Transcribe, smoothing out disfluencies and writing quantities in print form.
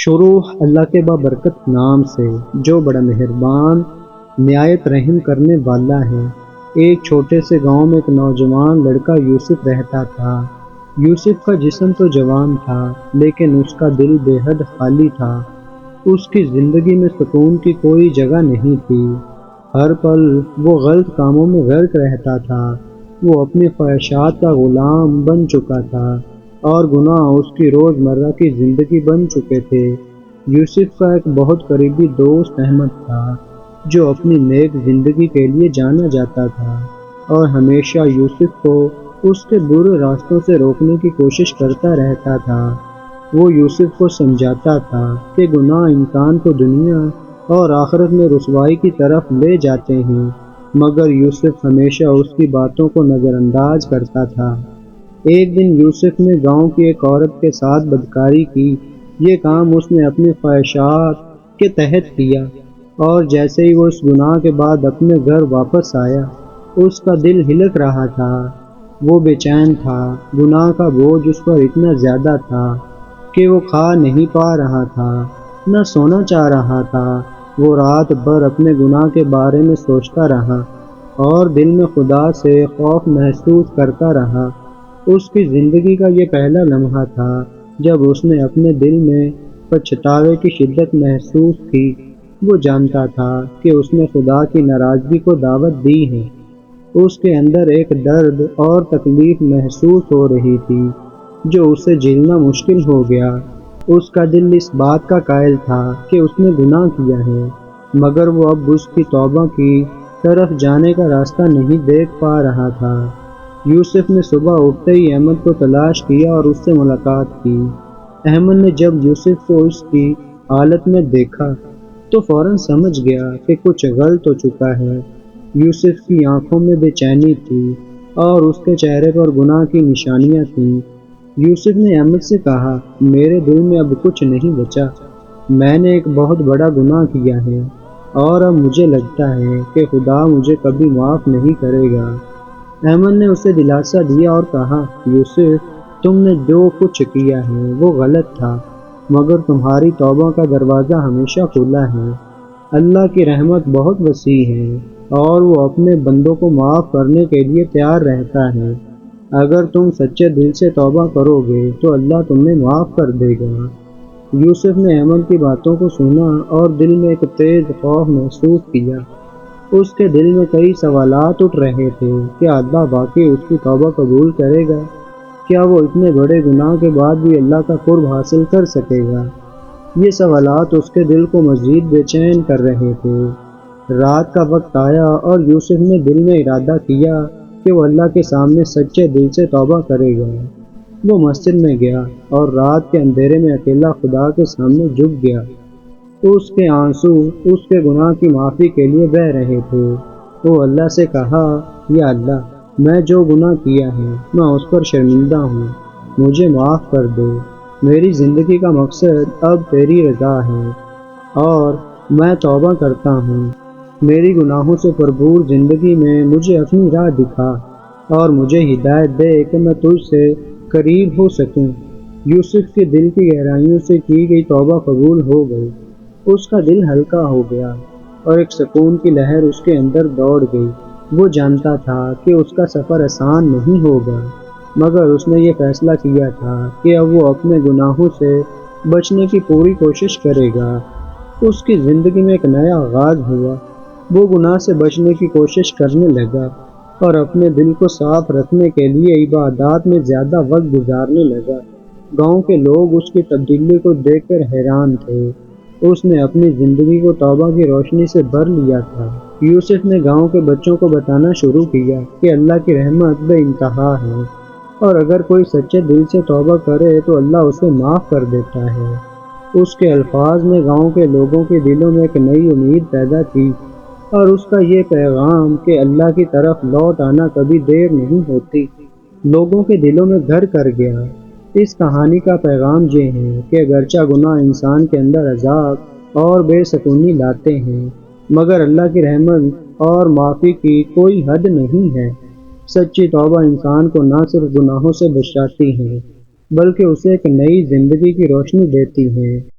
شروع اللہ کے بابرکت نام سے جو بڑا مہربان نہایت رحم کرنے والا ہے۔ ایک چھوٹے سے گاؤں میں ایک نوجوان لڑکا یوسف رہتا تھا۔ یوسف کا جسم تو جوان تھا لیکن اس کا دل بے حد خالی تھا۔ اس کی زندگی میں سکون کی کوئی جگہ نہیں تھی۔ ہر پل وہ غلط کاموں میں غرق رہتا تھا۔ وہ اپنی خواہشات کا غلام بن چکا تھا اور گناہ اس کی روزمرہ کی زندگی بن چکے تھے۔ یوسف کا ایک بہت قریبی دوست احمد تھا جو اپنی نیک زندگی کے لیے جانا جاتا تھا اور ہمیشہ یوسف کو اس کے برے راستوں سے روکنے کی کوشش کرتا رہتا تھا۔ وہ یوسف کو سمجھاتا تھا کہ گناہ انسان کو دنیا اور آخرت میں رسوائی کی طرف لے جاتے ہیں، مگر یوسف ہمیشہ اس کی باتوں کو نظر انداز کرتا تھا۔ ایک دن یوسف نے گاؤں کی ایک عورت کے ساتھ بدکاری کی۔ یہ کام اس نے اپنی خواہشات کے تحت کیا اور جیسے ہی وہ اس گناہ کے بعد اپنے گھر واپس آیا، اس کا دل ہلک رہا تھا۔ وہ بے چین تھا۔ گناہ کا بوجھ اس پر اتنا زیادہ تھا کہ وہ کھا نہیں پا رہا تھا، نہ سونا چاہ رہا تھا۔ وہ رات بھر اپنے گناہ کے بارے میں سوچتا رہا اور دل میں خدا سے خوف محسوس کرتا رہا۔ اس کی زندگی کا یہ پہلا لمحہ تھا جب اس نے اپنے دل میں پچھتاوے کی شدت محسوس کی۔ وہ جانتا تھا کہ اس نے خدا کی ناراضگی کو دعوت دی ہے۔ اس کے اندر ایک درد اور تکلیف محسوس ہو رہی تھی جو اسے جھیلنا مشکل ہو گیا۔ اس کا دل اس بات کا قائل تھا کہ اس نے گناہ کیا ہے، مگر وہ اب اس کی توبہ کی طرف جانے کا راستہ نہیں دیکھ پا رہا تھا۔ یوسف نے صبح اٹھتے ہی احمد کو تلاش کیا اور اس سے ملاقات کی۔ احمد نے جب یوسف کو اس کی حالت میں دیکھا تو فوراً سمجھ گیا کہ کچھ غلط ہو چکا ہے۔ یوسف کی آنکھوں میں بے چینی تھی اور اس کے چہرے پر گناہ کی نشانیاں تھیں۔ یوسف نے احمد سے کہا، میرے دل میں اب کچھ نہیں بچا۔ میں نے ایک بہت بڑا گناہ کیا ہے اور اب مجھے لگتا ہے کہ خدا مجھے کبھی معاف نہیں کرے گا۔ احمد نے اسے دلاسا دیا اور کہا، یوسف، تم نے جو کچھ کیا ہے وہ غلط تھا، مگر تمہاری توبہ کا دروازہ ہمیشہ کھلا ہے۔ اللہ کی رحمت بہت وسیع ہے اور وہ اپنے بندوں کو معاف کرنے کے لیے تیار رہتا ہے۔ اگر تم سچے دل سے توبہ کرو گے تو اللہ تمہیں معاف کر دے گا۔ یوسف نے احمد کی باتوں کو سنا اور دل میں ایک تیز خوف محسوس کیا۔ اس کے دل میں کئی سوالات اٹھ رہے تھے۔ کیا اللہ واقعی اس کی توبہ قبول کرے گا؟ کیا وہ اتنے بڑے گناہ کے بعد بھی اللہ کا قرب حاصل کر سکے گا؟ یہ سوالات اس کے دل کو مزید بے چین کر رہے تھے۔ رات کا وقت آیا اور یوسف نے دل میں ارادہ کیا کہ وہ اللہ کے سامنے سچے دل سے توبہ کرے گا۔ وہ مسجد میں گیا اور رات کے اندھیرے میں اکیلا خدا کے سامنے جھک گیا۔ اس کے آنسو اس کے گناہ کی معافی کے لیے بہہ رہے تھے۔ وہ اللہ سے کہا، یا اللہ، میں جو گناہ کیا ہے میں اس پر شرمندہ ہوں، مجھے معاف کر دے۔ میری زندگی کا مقصد اب تیری رضا ہے اور میں توبہ کرتا ہوں۔ میری گناہوں سے بھرپور زندگی میں مجھے اپنی راہ دکھا اور مجھے ہدایت دے کہ میں تجھ سے قریب ہو سکوں۔ یوسف کے دل کی گہرائیوں سے کی گئی توبہ قبول ہو گئی۔ اس کا دل ہلکا ہو گیا اور ایک سکون کی لہر اس کے اندر دوڑ گئی۔ وہ جانتا تھا کہ اس کا سفر آسان نہیں ہوگا، مگر اس نے یہ فیصلہ کیا تھا کہ اب وہ اپنے گناہوں سے بچنے کی پوری کوشش کرے گا۔ اس کی زندگی میں ایک نیا آغاز ہوا۔ وہ گناہ سے بچنے کی کوشش کرنے لگا اور اپنے دل کو صاف رکھنے کے لیے عبادات میں زیادہ وقت گزارنے لگا۔ گاؤں کے لوگ اس کی تبدیلی کو دیکھ کر حیران تھے۔ اس نے اپنی زندگی کو توبہ کی روشنی سے بھر لیا تھا۔ یوسف نے گاؤں کے بچوں کو بتانا شروع کیا کہ اللہ کی رحمت بے انتہا ہے اور اگر کوئی سچے دل سے توبہ کرے تو اللہ اسے معاف کر دیتا ہے۔ اس کے الفاظ نے گاؤں کے لوگوں کے دلوں میں ایک نئی امید پیدا کی اور اس کا یہ پیغام کہ اللہ کی طرف لوٹ آنا کبھی دیر نہیں ہوتی، لوگوں کے دلوں میں گھر کر گیا۔ اس کہانی کا پیغام یہ ہے کہ اگرچہ گناہ انسان کے اندر عذاب اور بے سکونی لاتے ہیں، مگر اللہ کی رحمت اور معافی کی کوئی حد نہیں ہے۔ سچی توبہ انسان کو نہ صرف گناہوں سے بچاتی ہے بلکہ اسے ایک نئی زندگی کی روشنی دیتی ہے۔